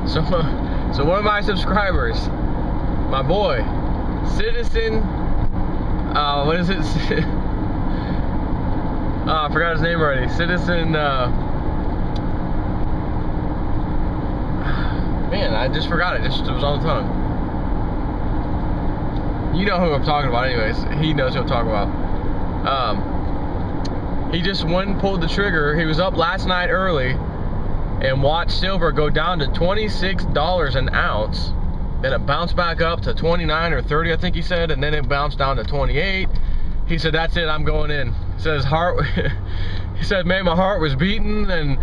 So one of my subscribers, my boy, Citizen, what is it? I forgot his name already. Citizen, man, I just forgot it. It was on the tongue. You know who I'm talking about anyways. He knows who I'm talking about. He just went and pulled the trigger. He was up last night early and watched silver go down to $26 an ounce. Then it bounced back up to 29 or 30, I think he said, and then it bounced down to 28. He said, that's it, I'm going in. He said his heart, he said, man, my heart was beating, and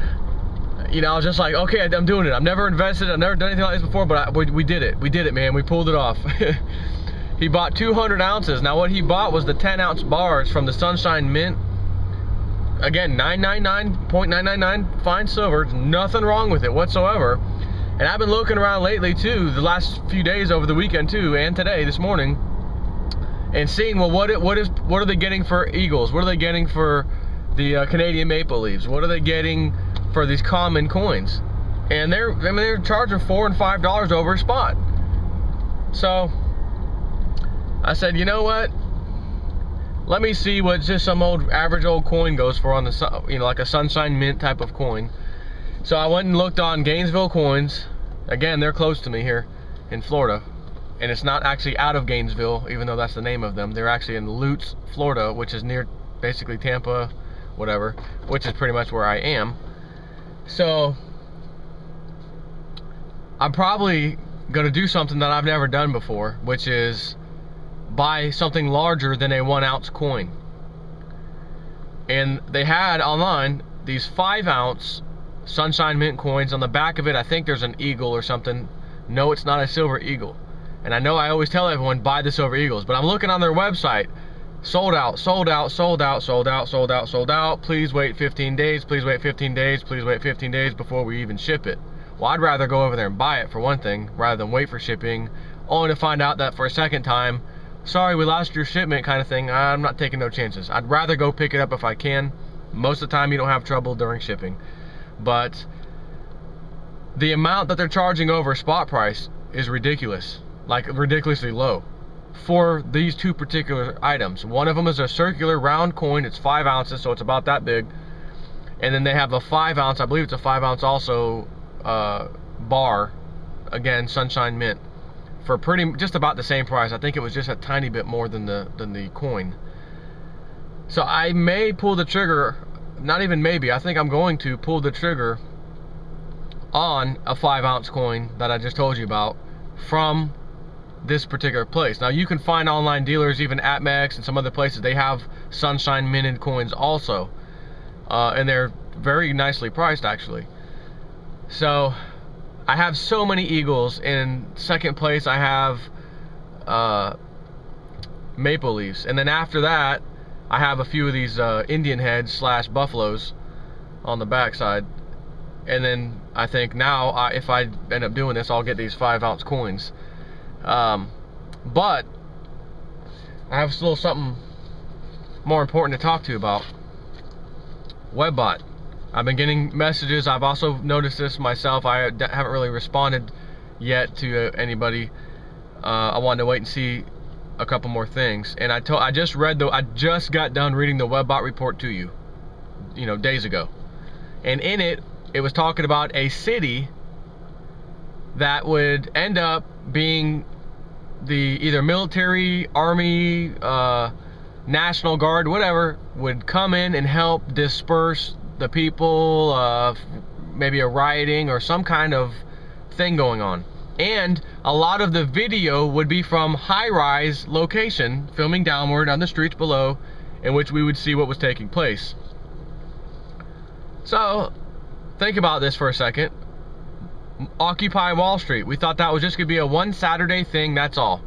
you know, I was just like, okay, I'm doing it. I've never invested, I've never done anything like this before, but we did it. We did it, man. We pulled it off. He bought 200 ounces. Now what he bought was the 10-ounce bars from the Sunshine Mint. Again, 999.999 fine silver. Nothing wrong with it whatsoever. And I've been looking around lately too, the last few days over the weekend too, and today, this morning, and seeing, well, what are they getting for eagles? What are they getting for the Canadian maple leaves? What are they getting for these common coins? And they're charging $4 and $5 over a spot. So I said, you know what? Let me see what just some average old coin goes for on the, you know, like a Sunshine Mint type of coin. So I went and looked on Gainesville Coins. Again, they're close to me here in Florida. And it's not actually out of Gainesville, even though that's the name of them. They're actually in Lutz, Florida, which is near basically Tampa, whatever, which is pretty much where I am. So I'm probably gonna do something that I've never done before, which is buy something larger than a 1-ounce coin. And they had online these 5-ounce Sunshine Mint coins. On the back of it, I think there's an eagle or something. No, it's not a silver eagle. And I know I always tell everyone, buy the silver eagles, but I'm looking on their website. Sold out, sold out, sold out, sold out, sold out, sold out. Please wait 15 days, please wait 15 days, please wait 15 days before we even ship it. Well, I'd rather go over there and buy it, for one thing, rather than wait for shipping, only to find out that for a second time, sorry, we lost your shipment kind of thing. I'm not taking no chances. I'd rather go pick it up if I can. Most of the time you don't have trouble during shipping. But the amount that they're charging over spot price is ridiculous. Like ridiculously low for these two particular items. One of them is a circular round coin. It's 5 ounces, so it's about that big. And then they have a 5-ounce, I believe it's a 5-ounce also, bar. Again, Sunshine Mint. For just about the same price. I think it was just a tiny bit more than the coin. So I may pull the trigger, not even maybe, I think I'm going to pull the trigger on a 5-ounce coin that I just told you about from this particular place. Now you can find online dealers, even at Mex and some other places, they have Sunshine Minted coins also. And they're very nicely priced actually. So I have so many eagles. In second place I have maple leaves, and then after that I have a few of these Indian heads slash buffaloes on the backside. And then I think now if I end up doing this, I'll get these 5-ounce coins. But I have still something more important to talk to you about. Webbot. I've been getting messages. I've also noticed this myself. I haven't really responded yet to anybody. I wanted to wait and see a couple more things. And I just got done reading the Webbot report to you, days ago. And in it, it was talking about a city that would end up being the either military, army, National Guard, whatever, would come in and help disperse the people, maybe a rioting or some kind of thing going on. And a lot of the video would be from high-rise location, filming downward on the streets below, in which we would see what was taking place. So, think about this for a second. Occupy Wall Street. We thought that was just going to be a one Saturday thing, that's all.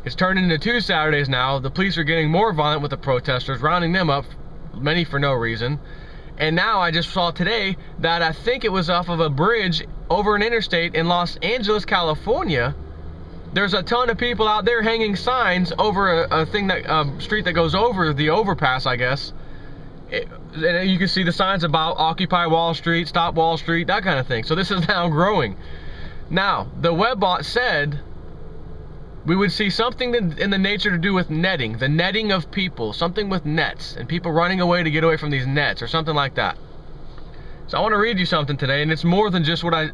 It's turned into 2 Saturdays now. The police are getting more violent with the protesters, rounding them up, many for no reason. And now I just saw today that I think it was off of a bridge over an interstate in Los Angeles, California. There's a ton of people out there hanging signs over a street that goes over the overpass, I guess. And you can see the signs about Occupy Wall Street, Stop Wall Street, that kind of thing. So this is now growing. Now, the Webbot said we would see something in the nature to do with netting, the netting of people, something with nets, and people running away to get away from these nets, or something like that. So I want to read you something today, and it's more than just what I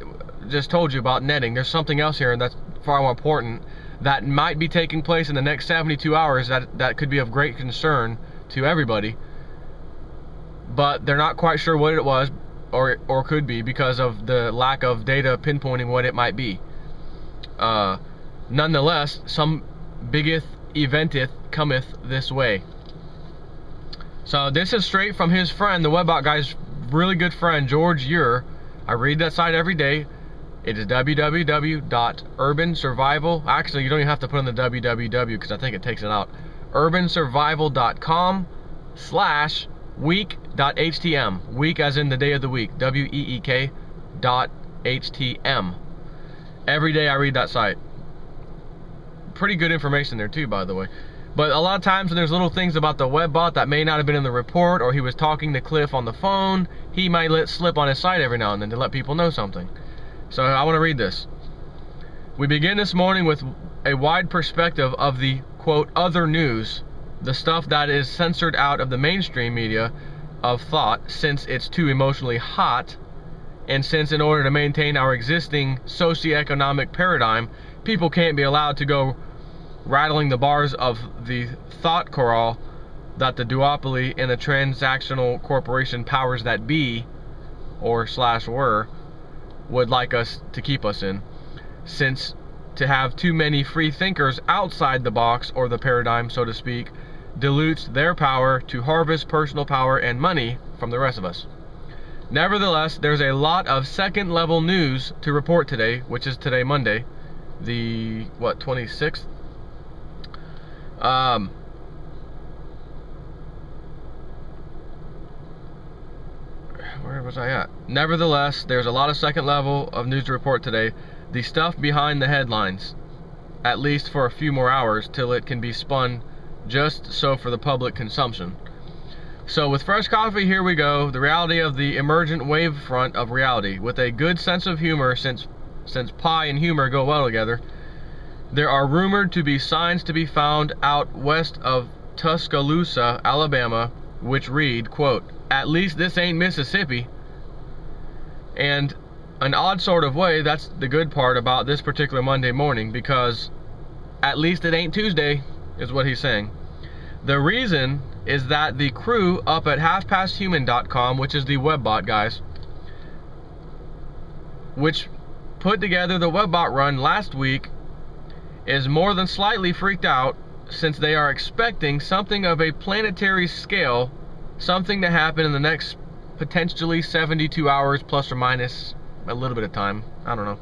just told you about netting. There's something else here, and that's far more important, that might be taking place in the next 72 hours that could be of great concern to everybody. But they're not quite sure what it was, or could be, because of the lack of data pinpointing what it might be. Nonetheless, some biggeth eventeth cometh this way. So this is straight from his friend, the Webbot guy's really good friend, George Ure. I read that site every day. It is www.urbansurvival. Actually, you don't even have to put in the www because I think it takes it out. urbansurvival.com/week.htm. Week as in the day of the week. WEEK.htm. Every day I read that site. Pretty good information there too, by the way. But a lot of times when there's little things about the Webbot that may not have been in the report, or he was talking to Cliff on the phone, he might let slip on his site every now and then to let people know something. So I want to read this. We begin this morning with a wide perspective of the, quote, other news, the stuff that is censored out of the mainstream media of thought, since it's too emotionally hot, and since in order to maintain our existing socioeconomic paradigm, people can't be allowed to go rattling the bars of the thought corral that the duopoly and the transactional corporation powers that be, or / were, would like us to keep us in, since to have too many free thinkers outside the box, or the paradigm, so to speak, dilutes their power to harvest personal power and money from the rest of us. Nevertheless, there's a lot of second level news to report today, which is today, Monday, the, what, 26th? Where was I at? Nevertheless, there's a lot of second level of news to report today. The stuff behind the headlines, at least for a few more hours, till it can be spun just so for the public consumption. So with fresh coffee, here we go. The reality of the emergent wave front of reality, with a good sense of humor, since pie and humor go well together. There are rumored to be signs to be found out west of Tuscaloosa, Alabama, which read, quote, at least this ain't Mississippi. And an odd sort of way, that's the good part about this particular Monday morning, because at least it ain't Tuesday, is what he's saying. The reason is that the crew up at halfpasthuman.com, which is the Webbot guys, which put together the Webbot run last week, is more than slightly freaked out, since they are expecting something of a planetary scale, something to happen in the next potentially 72 hours plus or minus a little bit of time. I don't know.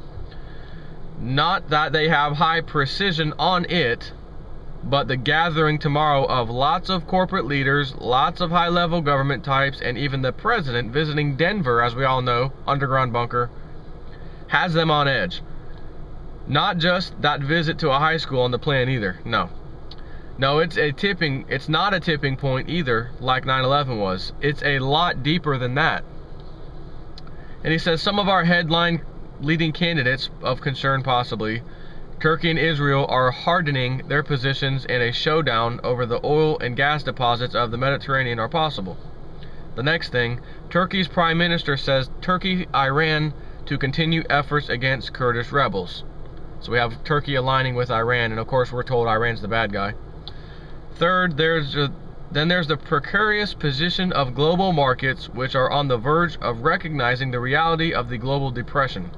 Not that they have high precision on it, but the gathering tomorrow of lots of corporate leaders, lots of high-level government types, and even the president visiting Denver, as we all know, underground bunker, has them on edge. Not just that visit to a high school on the plan either. No, it's not a tipping point either, like 9/11 was. It's a lot deeper than that. And he says some of our headline leading candidates of concern, possibly Turkey and Israel, are hardening their positions, and a showdown over the oil and gas deposits of the Mediterranean are possible. The next thing, Turkey's prime minister says Turkey, Iran to continue efforts against Kurdish rebels. So we have Turkey aligning with Iran, and of course we're told Iran's the bad guy. Third, there's the precarious position of global markets, which are on the verge of recognizing the reality of the global depression.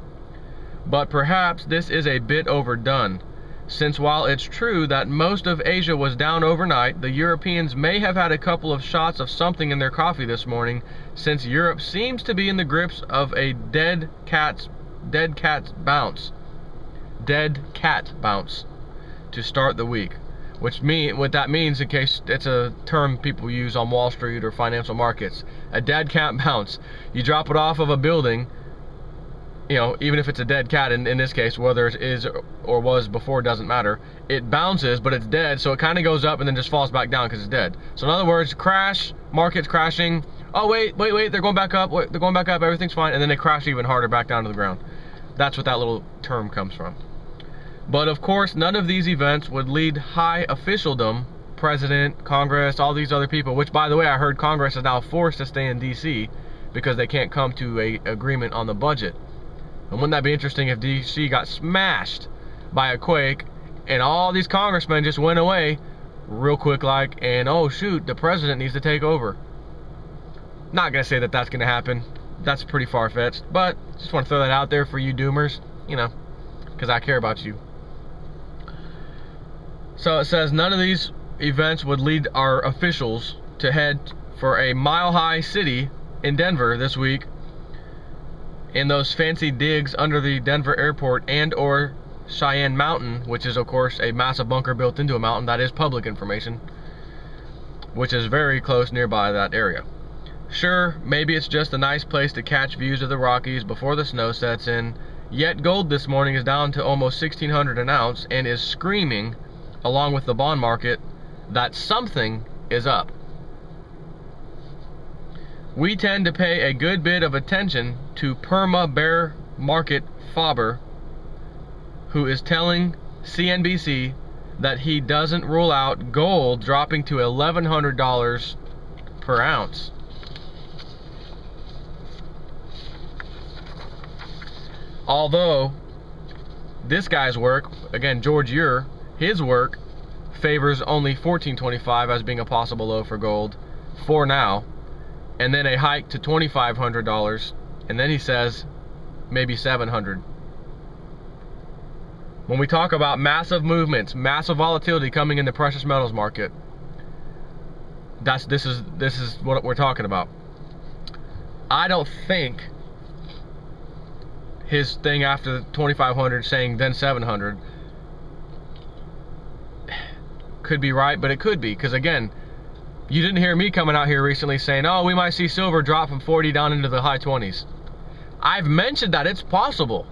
But perhaps this is a bit overdone, since while it's true that most of Asia was down overnight, the Europeans may have had a couple of shots of something in their coffee this morning, since Europe seems to be in the grips of a dead cat bounce to start the week. What that means, in case it's a term people use on Wall Street or financial markets, a dead cat bounce. You drop it off of a building, you know, even if it's a dead cat, in this case, whether it is or was before, doesn't matter. It bounces, but it's dead, so it kind of goes up and then just falls back down because it's dead. So in other words, crash, markets crashing. Oh, wait, they're going back up, everything's fine, and then they crash even harder back down to the ground. That's what that little term comes from. But of course, none of these events would lead high officialdom, president, Congress, all these other people, which by the way, I heard Congress is now forced to stay in DC because they can't come to an agreement on the budget. And wouldn't that be interesting if DC got smashed by a quake and all these congressmen just went away real quick like, and oh shoot, the president needs to take over. Not gonna say that that's gonna happen. That's pretty far-fetched, but just want to throw that out there for you doomers, you know, because I care about you. So it says none of these events would lead our officials to head for a mile-high city in Denver this week in those fancy digs under the Denver airport and or Cheyenne Mountain, which is of course a massive bunker built into a mountain. That is public information, which is very close nearby that area. Sure, maybe it's just a nice place to catch views of the Rockies before the snow sets in, yet gold this morning is down to almost $1,600 an ounce and is screaming, along with the bond market, that something is up. We tend to pay a good bit of attention to perma bear market Faber, who is telling CNBC that he doesn't rule out gold dropping to $1,100 per ounce. Although this guy's work, again George Ure, his work favors only $1,425 as being a possible low for gold for now, and then a hike to $2,500, and then he says maybe $700. When we talk about massive movements, massive volatility coming in the precious metals market, this is what we're talking about. I don't think his thing after the 2,500 saying then 700 could be right, but it could be, because again, you didn't hear me coming out here recently saying, oh, we might see silver drop from 40 down into the high 20s. I've mentioned that it's possible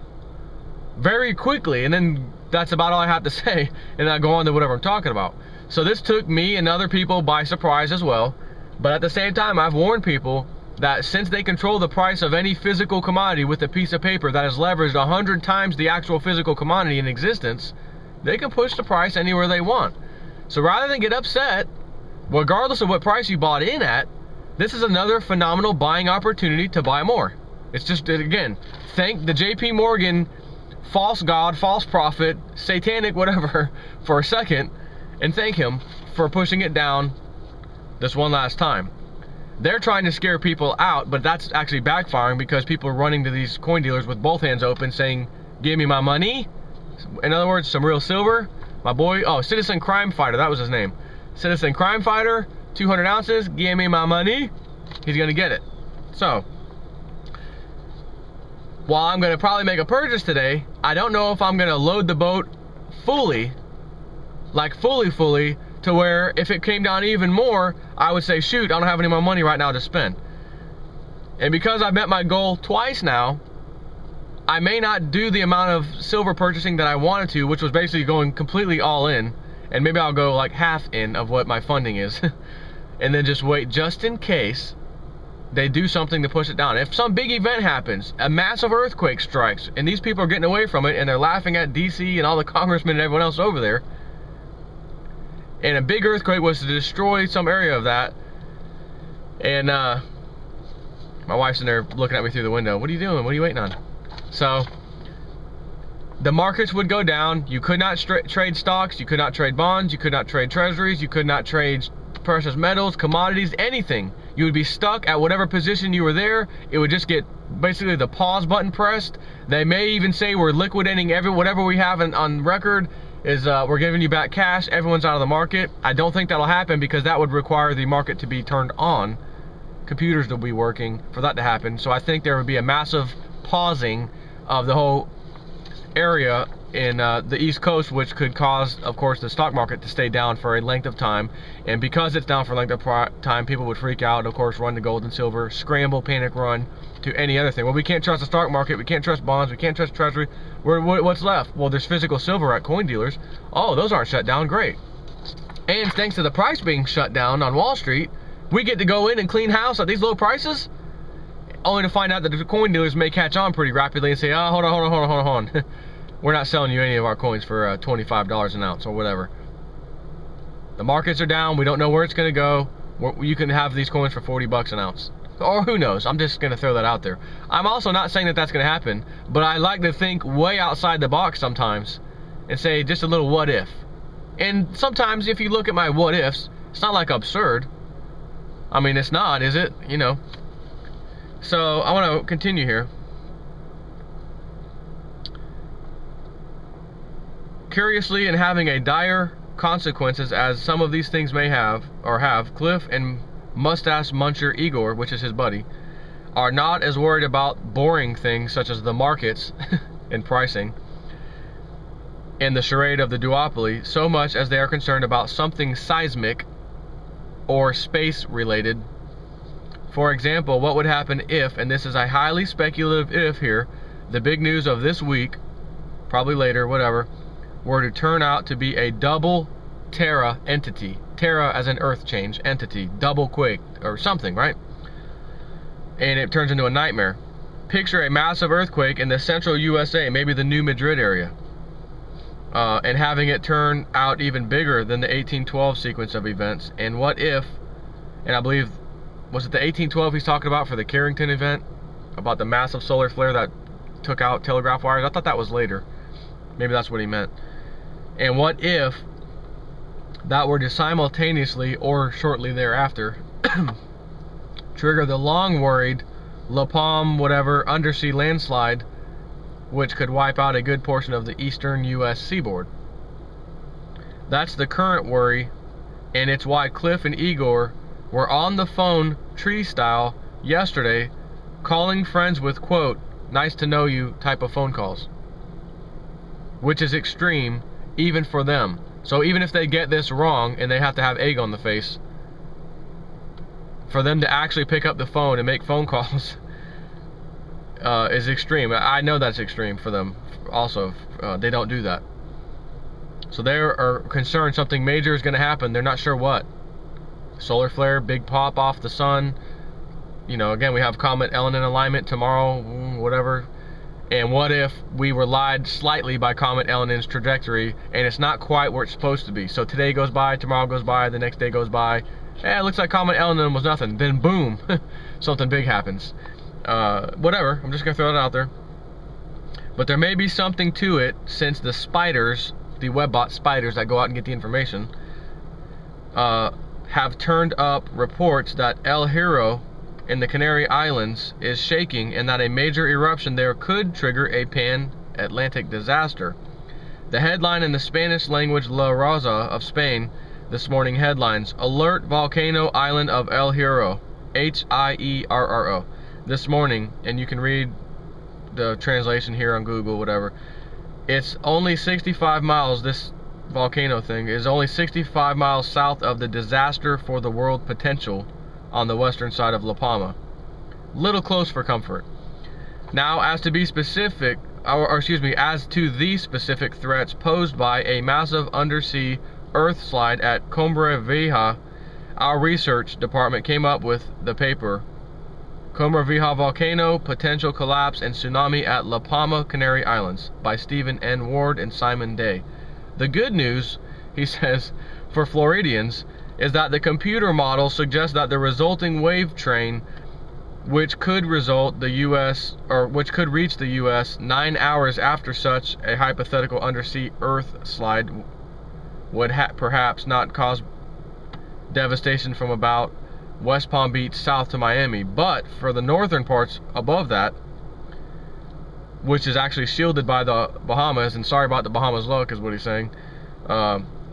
very quickly, and then that's about all I have to say, and I go on to whatever I'm talking about. So this took me and other people by surprise as well, but at the same time, I've warned people that since they control the price of any physical commodity with a piece of paper that is leveraged 100 times the actual physical commodity in existence, they can push the price anywhere they want. So rather than get upset, regardless of what price you bought in at, this is another phenomenal buying opportunity to buy more. It's just, again, thank the JP Morgan false god, false prophet, satanic whatever for a second, and thank him for pushing it down this one last time. They're trying to scare people out, but that's actually backfiring because people are running to these coin dealers with both hands open saying, give me my money. In other words, some real silver. My boy, oh, Citizen Crime Fighter, that was his name. Citizen Crime Fighter, 200 ounces, give me my money. He's gonna get it. So, while I'm gonna probably make a purchase today, I don't know if I'm gonna load the boat fully, like fully, to where if it came down even more, I would say, shoot, I don't have any more money right now to spend. And because I've met my goal twice now, I may not do the amount of silver purchasing that I wanted to, which was basically going completely all in, and maybe I'll go like half in of what my funding is, and then just wait just in case they do something to push it down. If some big event happens, a massive earthquake strikes, and these people are getting away from it, and they're laughing at DC and all the congressmen and everyone else over there, and a big earthquake was to destroy some area of that, and my wife's in there looking at me through the window. What are you doing? What are you waiting on? So the markets would go down. You could not trade stocks, you could not trade bonds, you could not trade treasuries, you could not trade precious metals, commodities, anything. You would be stuck at whatever position you were there. It would just get basically the pause button pressed. They may even say we're liquidating whatever we have on record is we're giving you back cash. Everyone's out of the market. I don't think that'll happen because that would require the market to be turned on. Computers will be working for that to happen. So I think there would be a massive pausing of the whole area in the East Coast, which could cause, of course, the stock market to stay down for a length of time. And because it's down for a length of time, people would freak out, of course, run to gold and silver, scramble, panic run to any other thing. Well, we can't trust the stock market, we can't trust bonds, we can't trust treasury. What's left? Well, there's physical silver at coin dealers. Oh, those aren't shut down, great. And thanks to the price being shut down on Wall Street, we get to go in and clean house at these low prices. only to find out that the coin dealers may catch on pretty rapidly and say, oh, hold on. We're not selling you any of our coins for $25 an ounce or whatever. The markets are down. We don't know where it's going to go. You can have these coins for 40 bucks an ounce. Or who knows? I'm just going to throw that out there. I'm also not saying that that's going to happen, but I like to think way outside the box sometimes and say just a little what if. And sometimes if you look at my what ifs, it's not like absurd. I mean, it's not, is it? You know. So I want to continue here. Curiously, and having a dire consequences as some of these things may have, or have, Cliff and Mustache Muncher Igor, which is his buddy, are not as worried about boring things such as the markets and pricing and the charade of the duopoly so much as they are concerned about something seismic or space related. For example, what would happen if, and this is a highly speculative if here, the big news of this week, probably later, whatever, were to turn out to be a double Terra entity. Terra as an earth change entity, double quake or something, right? And it turns into a nightmare. Picture a massive earthquake in the central USA, maybe the New Madrid area, and having it turn out even bigger than the 1812 sequence of events. And what if, and I believe, was it the 1812 he's talking about for the Carrington event, about the massive solar flare that took out telegraph wires? I thought that was later. Maybe that's what he meant. And what if that were to simultaneously or shortly thereafter trigger the long worried La Palme whatever undersea landslide, which could wipe out a good portion of the eastern US seaboard? That's the current worry, and it's why Cliff and Igor were on the phone tree style yesterday calling friends with, quote, nice to know you type of phone calls, which is extreme even for them. So even if they get this wrong and they have to have egg on the face, for them to actually pick up the phone and make phone calls is extreme. I know that's extreme for them also. They don't do that. So they are concerned something major is going to happen. They're not sure what. Solar flare, big pop off the sun. You know, again, we have Comet Ellen in alignment tomorrow, whatever. And what if we were lied slightly by Comet Ellen's trajectory and it's not quite where it's supposed to be? So today goes by, tomorrow goes by, the next day goes by. It looks like Comet Ellen was nothing. Then boom, something big happens. Whatever, I'm just going to throw it out there. But there may be something to it, since the spiders, the Webbot spiders that go out and get the information, have turned up reports that El Hierro in the Canary Islands is shaking, and that a major eruption there could trigger a pan-Atlantic disaster. The headline in the Spanish language La Raza of Spain this morning headlines, Alert Volcano Island of El Hierro, H-I-E-R-R-O, this morning, and you can read the translation here on Google, whatever. It's only 65 miles, this volcano thing is only 65 miles south of the disaster for the world potential on the western side of La Palma. Little close for comfort. Now, as to the specific threats posed by a massive undersea earth slide at Cumbre Vieja, our research department came up with the paper Cumbre Vieja Volcano, Potential Collapse and Tsunami at La Palma, Canary Islands by Stephen N. Ward and Simon Day. The good news, he says, for Floridians is that the computer model suggests that the resulting wave train, which could reach the US 9 hours after such a hypothetical undersea earth slide, would perhaps not cause devastation from about West Palm Beach south to Miami, but for the northern parts above that, which is actually shielded by the Bahamas, and sorry about the Bahamas luck is what he's saying,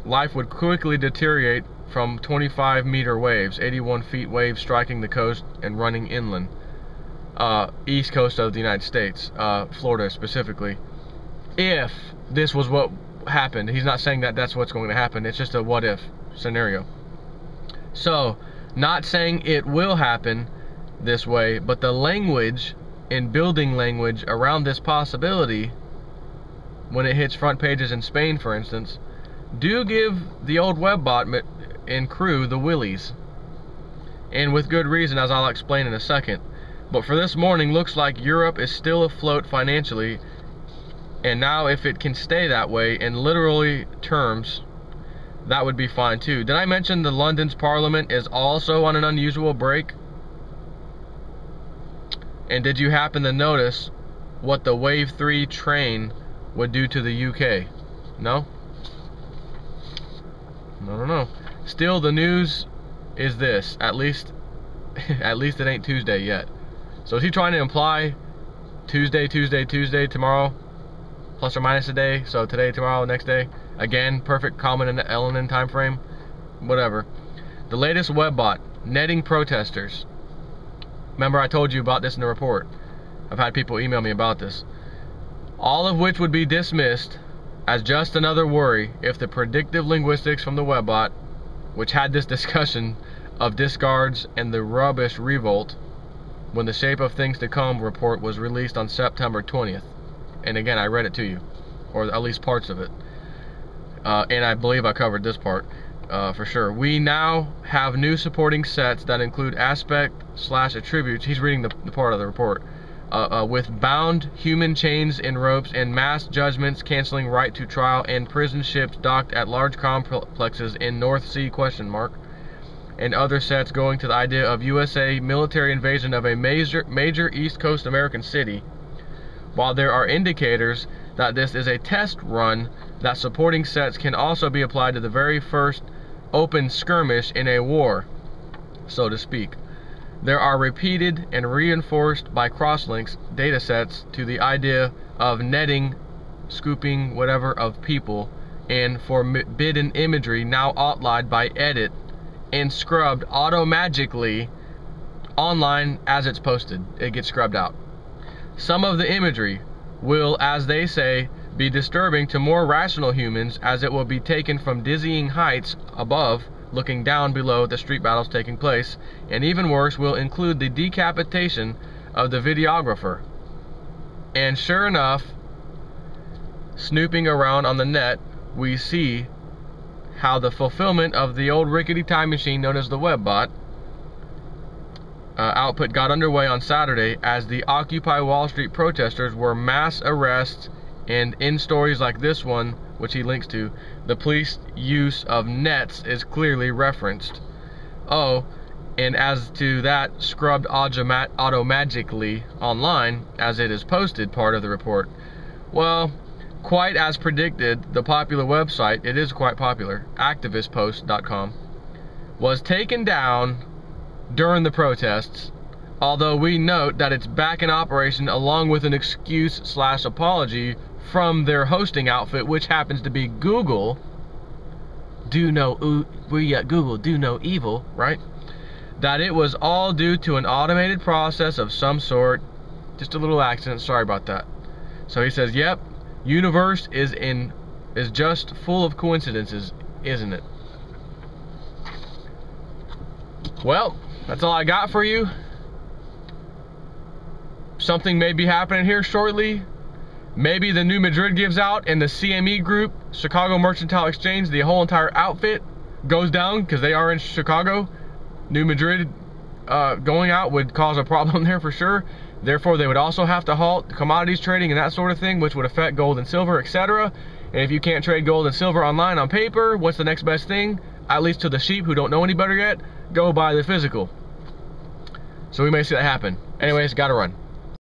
life would quickly deteriorate from 25-meter waves, 81 feet waves striking the coast and running inland, east coast of the United States, Florida specifically. If this was what happened, he's not saying that that's what's going to happen, it's just a what if scenario. So, not saying it will happen this way, but the language in building language around this possibility, when it hits front pages in Spain, for instance, do give the old Webbot and crew the willies, and with good reason, as I'll explain in a second. But for this morning, looks like Europe is still afloat financially, and now if it can stay that way in literally terms, that would be fine too. Did I mention the London's Parliament is also on an unusual break? And did you happen to notice what the Wave 3 train would do to the UK? No? No. Still, the news is this. At least it ain't Tuesday yet. So is he trying to imply Tuesday, tomorrow, plus or minus a day? So today, tomorrow, next day? Again, perfect common and Ellen time frame? Whatever. The latest Webbot, netting protesters. Remember I told you about this in the report. I've had people email me about this. All of which would be dismissed as just another worry if the predictive linguistics from the Webbot, which had this discussion of discards and the rubbish revolt, when the Shape of Things to Come report was released on September 20th. And again, I read it to you, or at least parts of it. And I believe I covered this part for sure. We now have new supporting sets that include aspect/attributes. He's reading the part of the report. With bound human chains and ropes and mass judgments canceling right to trial and prison ships docked at large complexes in North Sea ? And other sets going to the idea of USA military invasion of a major East Coast American city. While there are indicators that this is a test run, that supporting sets can also be applied to the very first open skirmish in a war, so to speak. There are repeated and reinforced by crosslinks data sets to the idea of netting, scooping, whatever, of people, and forbidden imagery now outlined by edit and scrubbed automagically online as it's posted. It gets scrubbed out. Some of the imagery will, as they say, be disturbing to more rational humans, as it will be taken from dizzying heights above, looking down below the street battles taking place, and even worse, will include the decapitation of the videographer. And sure enough, snooping around on the net, we see how the fulfillment of the old rickety time machine known as the Webbot output got underway on Saturday as the Occupy Wall Street protesters were mass arrests, and in stories like this one, which he links to, the police use of nets is clearly referenced. Oh, and as to that scrubbed automagically online, as it is posted, part of the report, well, quite as predicted, the popular website, it is quite popular, activistpost.com, was taken down during the protests, although we note that it's back in operation along with an excuse/apology from their hosting outfit, which happens to be Google. Google do no evil, right? That it was all due to an automated process of some sort. Just a little accident, sorry about that. So he says, yep, universe is just full of coincidences, isn't it? Well, that's all I got for you. Something may be happening here shortly. Maybe the new Madrid gives out and the CME group, Chicago Mercantile Exchange, the whole entire outfit goes down because they are in Chicago. New Madrid going out would cause a problem there for sure. Therefore, they would also have to halt commodities trading and that sort of thing, which would affect gold and silver, etc. And if you can't trade gold and silver online on paper, what's the next best thing? At least to the sheep who don't know any better yet, go buy the physical. So we may see that happen. Anyways, gotta run.